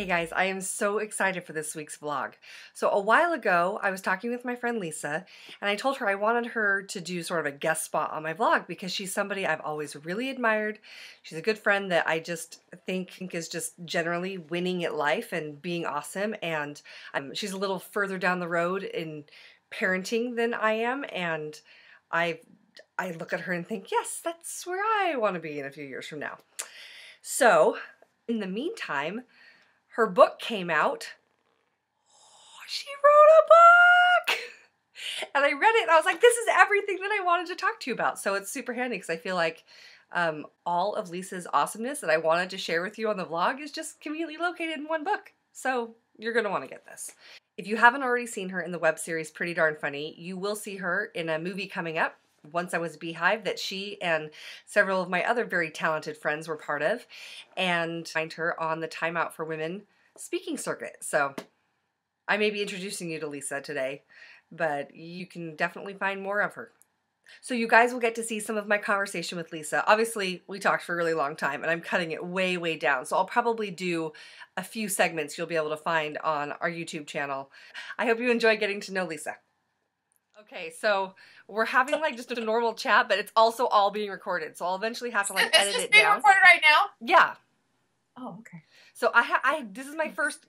Hey guys, I am so excited for this week's vlog. So a while ago, I was talking with my friend Lisa, and I told her I wanted her to do sort of a guest spot on my vlog because she's somebody I've always really admired. She's a good friend that I just think is just generally winning at life and being awesome, and she's a little further down the road in parenting than I am, and I look at her and think, yes, that's where I want to be in a few years from now. So, in the meantime, her book came out. She wrote a book! And I read it and I was like, this is everything that I wanted to talk to you about. So it's super handy because I feel like all of Lisa's awesomeness that I wanted to share with you on the vlog is just conveniently located in one book. So you're going to want to get this. If you haven't already seen her in the web series Pretty Darn Funny, you will see her in a movie coming up, Once I Was a Beehive, that she and several of my other very talented friends were part of, and find her on the Time Out for Women speaking circuit. So I may be introducing you to Lisa today, but you can definitely find more of her. So you guys will get to see some of my conversation with Lisa. Obviously, we talked for a really long time, and I'm cutting it way, way down. So I'll probably do a few segments you'll be able to find on our YouTube channel. I hope you enjoy getting to know Lisa. Okay, so we're having like just a normal chat, but it's also all being recorded. So I'll eventually have to like edit it down. Is this being recorded right now? Yeah. Oh, okay. So this is my first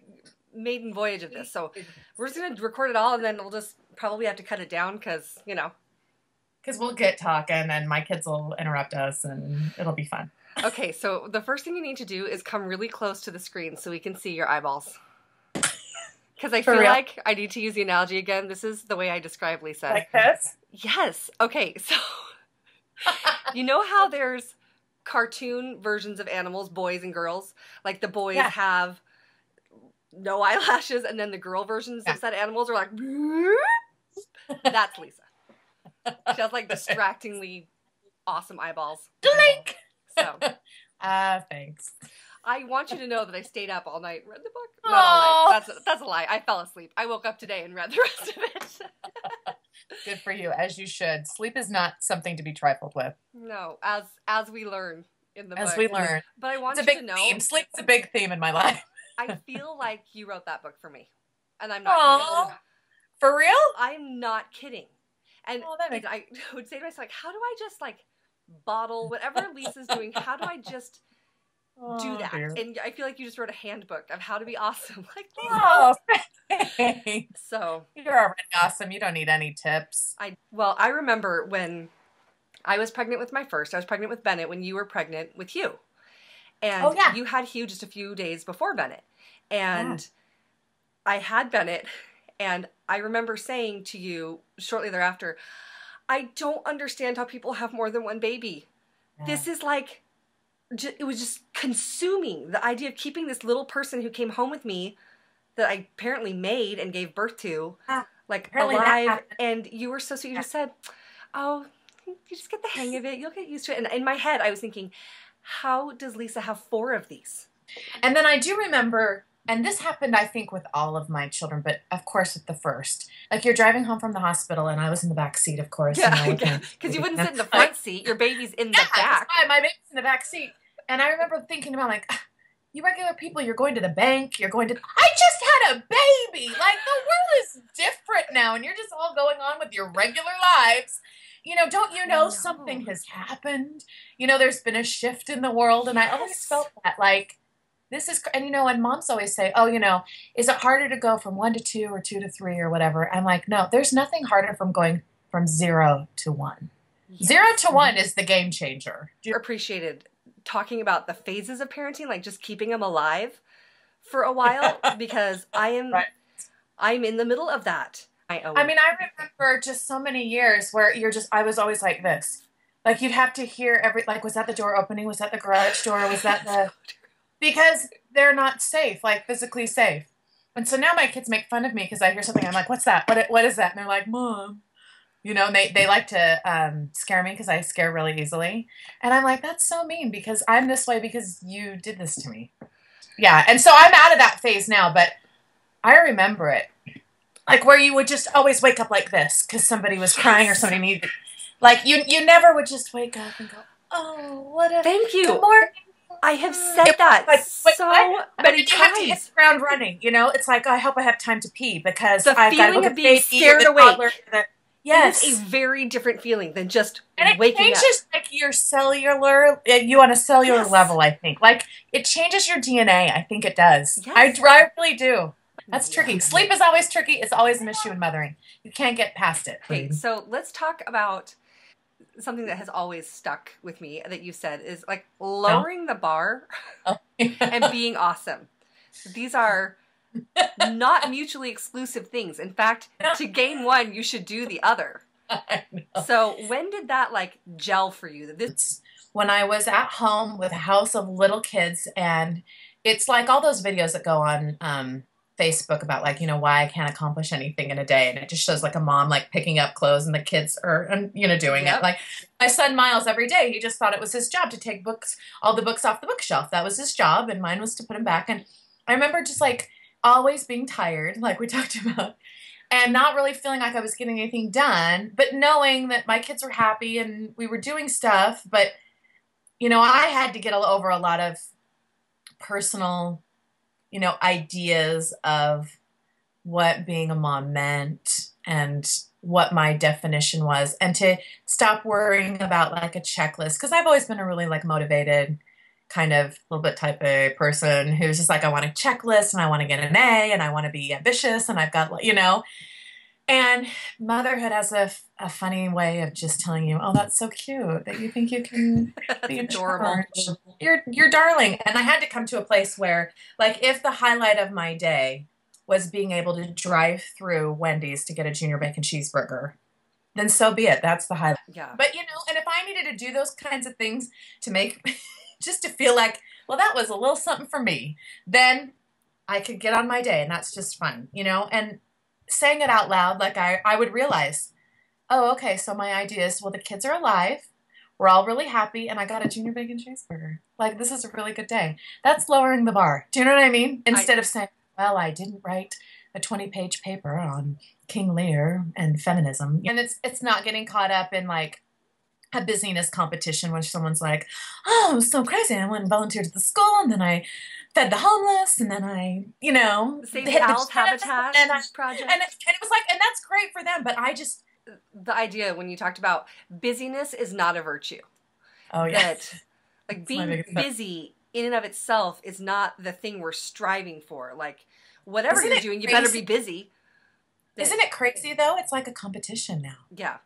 maiden voyage of this. So we're just gonna record it all, and then we'll just probably have to cut it down because, you know. Because we'll get talking, and my kids will interrupt us, and it'll be fun. Okay, so the first thing you need to do is come really close to the screen so we can see your eyeballs. Because I feel like I need to use the analogy again. This is the way I describe Lisa. Like this? Yes. Okay, so you know how there's cartoon versions of animals, boys and girls? Like the boys have no eyelashes, and then the girl versions of said animals are like, that's Lisa. She has like distractingly awesome eyeballs. Blink! So, thanks. I want you to know that I stayed up all night and read the book. Not all night. That's a lie. I fell asleep. I woke up today and read the rest of it. Good for you, as you should. Sleep is not something to be trifled with. No, as we learn in the book. As we learn. But I want you to know. Theme. Sleep's a big theme in my life. I feel like you wrote that book for me. And I'm not kidding. For real? I'm not kidding. And I would say to myself, like, how do I just like bottle whatever Lisa's doing? How do I just do that? Dear. And I feel like you just wrote a handbook of how to be awesome. Like, oh, thanks. So you're already awesome. You don't need any tips. Well, I remember when I was pregnant with my first. I was pregnant with Bennett when you were pregnant with Hugh, and you had Hugh just a few days before Bennett, and I had Bennett, and I remember saying to you shortly thereafter, I don't understand how people have more than one baby. This is like, it was just consuming, the idea of keeping this little person who came home with me that I apparently made and gave birth to, like alive. And you were so sweet. You just said, oh, you just get the hang of it. You'll get used to it. And in my head, I was thinking, how does Lisa have 4 of these? And then I do remember, and this happened, I think, with all of my children, but of course with the first. Like, you're driving home from the hospital, and I was in the back seat, of course. Yeah, because you wouldn't sit in the front seat. Your baby's in the back. Yeah, my baby's in the back seat. And I remember thinking about, like, you regular people, you're going to the bank, you're going to... I just had a baby! Like, the world is different now, and you're just all going on with your regular lives. You know, don't you know something has happened? You know, there's been a shift in the world, and I always felt that, like... This is, and you know, and moms always say, oh, you know, is it harder to go from 1 to 2 or 2 to 3 or whatever? I'm like, no, there's nothing harder from going from 0 to 1. Yes. 0 to 1 is the game changer. Appreciated talking about the phases of parenting, like just keeping them alive for a while, because I'm in the middle of that. I mean, I remember just so many years where I was always like this. Like, you'd have to hear like, was that the door opening? Was that the garage door? Was that the... Because they're not safe, like physically safe. And so now my kids make fun of me because I hear something. I'm like, what's that? What is that? And they're like, Mom. You know, and they like to scare me because I scare really easily. And I'm like, that's so mean because I'm this way because you did this to me. Yeah, and so I'm out of that phase now, but I remember it. Like where you would just always wake up like this because somebody was crying or somebody needed. Like you never would just wake up and go, oh, what a... Thank you. Good morning. I have said that like, wait, so many you have to hit times. the ground running, you know? It's like, I hope I have time to pee because The I've got to go feeling get of the being baby or scared the toddler. awake. It is a Yes. very different feeling than just And it waking up. changes like your cellular, you on a cellular Yes. level, I think. Like it changes your DNA. I think it does. Yes. I really do. That's Yeah. tricky. Sleep is always tricky. It's always an issue in mothering. You can't get past it. Okay, so let's talk about something that has always stuck with me that you said is like lowering the bar Oh. and being awesome. These are not mutually exclusive things. In fact, to gain one, you should do the other. I know. So when did that like gel for you? When I was at home with a house of little kids, and it's like all those videos that go on Facebook about like, you know, why I can't accomplish anything in a day. And it just shows like a mom like picking up clothes and the kids are, you know, doing it. Like my son Miles every day, he just thought it was his job to take books, all the books off the bookshelf. That was his job. And mine was to put them back. And I remember just like always being tired, like we talked about, and not really feeling like I was getting anything done, but knowing that my kids were happy and we were doing stuff. But, you know, I had to get over a lot of personal, you know, ideas of what being a mom meant and what my definition was, and to stop worrying about like a checklist. Because I've always been a really like motivated, kind of a little bit type A person who's just like, I want a checklist and I want to get an A and I want to be ambitious and I've got, you know, and motherhood has a funny way of just telling you, oh, that's so cute that you think you can be in adorable. charge. You're darling. And I had to come to a place where, like, if the highlight of my day was being able to drive through Wendy's to get a junior bacon cheeseburger, then so be it. That's the highlight. Yeah. But, you know, and if I needed to do those kinds of things to make, just to feel like, well, that was a little something for me, then I could get on my day and that's just fun, you know? And saying it out loud, like I would realize, oh, okay, so my idea is, well, the kids are alive, we're all really happy, and I got a junior bacon cheeseburger. Like, this is a really good day. That's lowering the bar. Do you know what I mean? Instead of saying, well, I didn't write a 20-page paper on King Lear and feminism. And it's not getting caught up in, like, a busyness competition when someone's like, oh, it was so crazy. I went and volunteered at the school, and then I fed the homeless, and then I, you know, Save the Owl's Habitat project. And it was like, and that's great for them, but I just... The idea when you talked about busyness is not a virtue. Oh, yeah. That, like, being busy in and of itself is not the thing we're striving for. Like, whatever you're doing, you better be busy. Isn't it crazy, though? It's like a competition now. Yeah.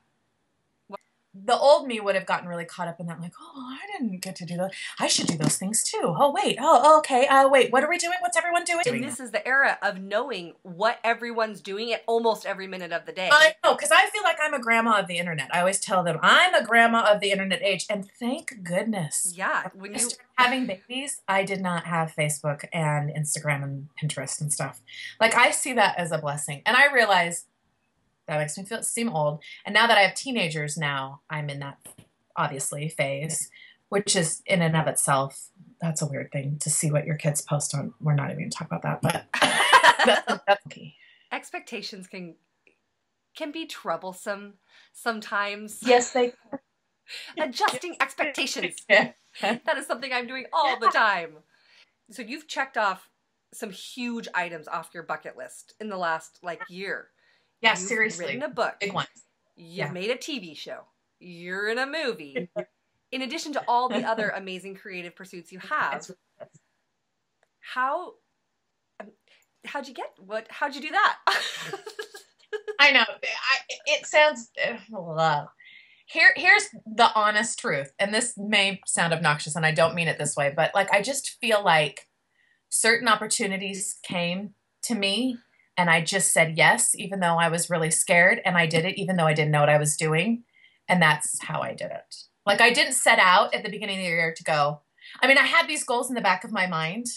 The old me would have gotten really caught up in that, like, oh, I didn't get to do that. I should do those things too. Oh, wait. Oh, okay. Wait, what are we doing? What's everyone doing? And this is the era of knowing what everyone's doing at almost every minute of the day. I know, because I feel like I'm a grandma of the internet. I always tell them I'm a grandma of the internet age, and thank goodness. Yeah. When you started having babies, I did not have Facebook and Instagram and Pinterest and stuff. Like, I see that as a blessing. And I realize that makes me seem old. And now that I have teenagers now, I'm in that, obviously, phase, which is in and of itself, that's a weird thing to see what your kids post on. We're not even going to talk about that, but that's key. Expectations can be troublesome sometimes. Yes, they Adjusting expectations. Yeah. That is something I'm doing all the time. So you've checked off some huge items off your bucket list in the last, like, year. Yeah, You've seriously. written a book. Big ones. You've made a TV show. You're in a movie. In addition to all the other amazing creative pursuits you have, how'd you do that? I know. It sounds... Here's the honest truth, and this may sound obnoxious, and I don't mean it this way, but, like, I just feel like certain opportunities came to me, and I just said yes, even though I was really scared, and I did it even though I didn't know what I was doing, and that's how I did it. Like, I didn't set out at the beginning of the year to go... I mean, I had these goals in the back of my mind.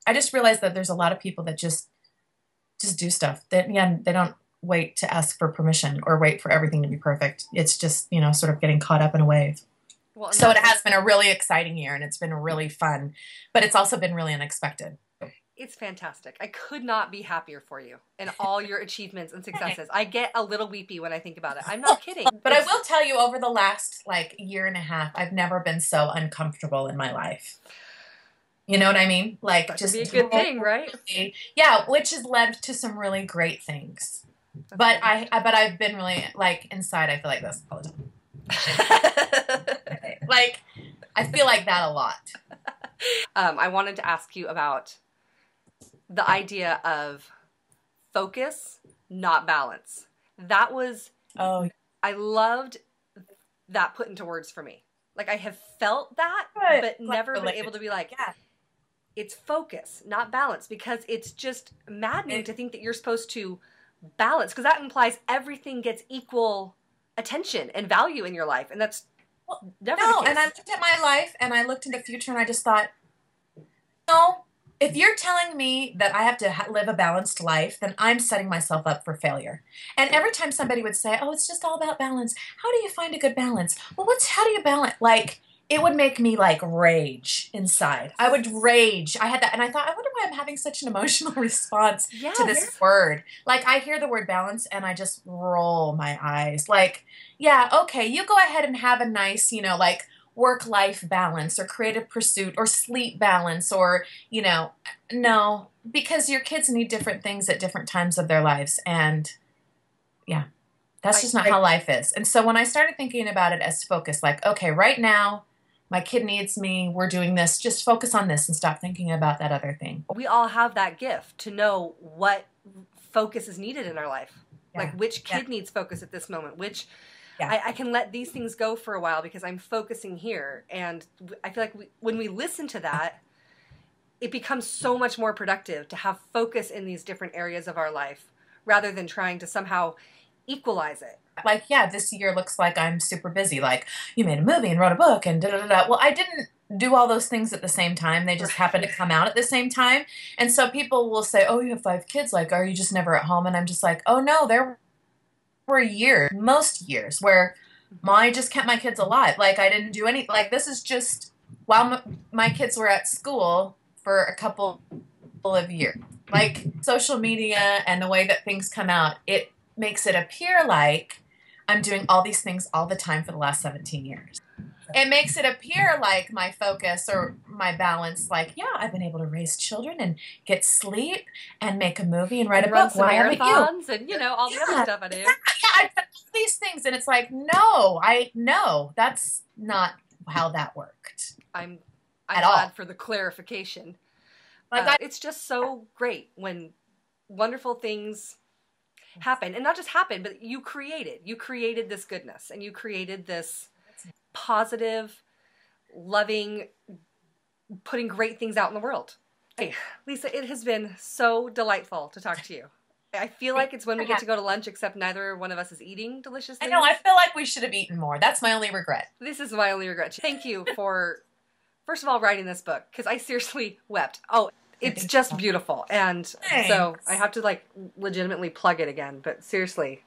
I just realized that there's a lot of people that just do stuff. They don't wait to ask for permission or wait for everything to be perfect. It's just, you know, sort of getting caught up in a wave. Well, so it has been a really exciting year, and it's been really fun, but it's also been really unexpected. It's fantastic. I could not be happier for you and all your achievements and successes. I get a little weepy when I think about it. I'm not kidding. But I will tell you, over the last, like, year and a half, I've never been so uncomfortable in my life. You know what I mean? Like That could just be a good thing, right? yeah, which has led to some really great things. But I've been really like inside. I feel like this all the time. Like I feel like that a lot. I wanted to ask you about the idea of focus, not balance. That was, I loved that put into words for me. Like I have felt that, but never been able to be like, it's focus, not balance, because it's just maddening to think that you're supposed to balance, because that implies everything gets equal attention and value in your life, and that's never the case. And I looked at my life and I looked in the future and I just thought, no, if you're telling me that I have to live a balanced life, then I'm setting myself up for failure. And every time somebody would say, oh, it's just all about balance. How do you find a good balance? Well, how do you balance? Like, it would make me like rage inside. I would rage. I had that. And I thought, I wonder why I'm having such an emotional response to this word. Like I hear the word balance and I just roll my eyes. Like, yeah, okay, you go ahead and have a nice, you know, like work-life balance or creative pursuit or sleep balance or, you know, no, because your kids need different things at different times of their lives. And yeah, that's just not how life is. And so when I started thinking about it as focus, like, okay, right now, my kid needs me, we're doing this, just focus on this and stop thinking about that other thing. We all have that gift to know what focus is needed in our life. Yeah. Like which kid needs focus at this moment, which I can let these things go for a while because I'm focusing here. And I feel like when we listen to that, it becomes so much more productive to have focus in these different areas of our life rather than trying to somehow equalize it. Like, yeah, this year looks like I'm super busy. Like, you made a movie and wrote a book and da-da-da-da. Well, I didn't do all those things at the same time. They just happened to come out at the same time. And so people will say, oh, you have 5 kids. Like, are you just never at home? And I'm just like, oh, no, there were years, most years, where I just kept my kids alive. Like, I didn't do any, like, this is just while my kids were at school for a couple of years. Like, social media and the way that things come out, it makes it appear like I'm doing all these things all the time for the last 17 years. It makes it appear like my focus or my balance, like, yeah, I've been able to raise children and get sleep and make a movie and write a book. Why haven't you? And, you know, all the other stuff I do. Yeah, I've done all these things. And it's like, no, that's not how that worked. I'm glad for the clarification. Like it's just so great when wonderful things happen, and not just happen, but you created this goodness, and you created this positive, loving, putting great things out in the world. Hey, Lisa, it has been so delightful to talk to you. I feel like it's when we get to go to lunch, except neither one of us is eating delicious things. I know, I feel like we should have eaten more. That's my only regret. This is my only regret. Thank you for, first of all, writing this book, because I seriously wept. Oh, it's just beautiful. And so I have to like legitimately plug it again, but seriously,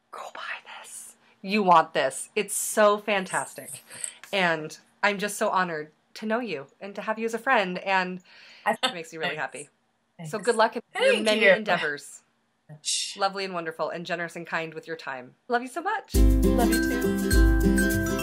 go buy this. You want this. It's so fantastic. And I'm just so honored to know you and to have you as a friend, and it makes me really happy. Thanks. So good luck in your many endeavors. Lovely and wonderful and generous and kind with your time. Love you so much. Love you too.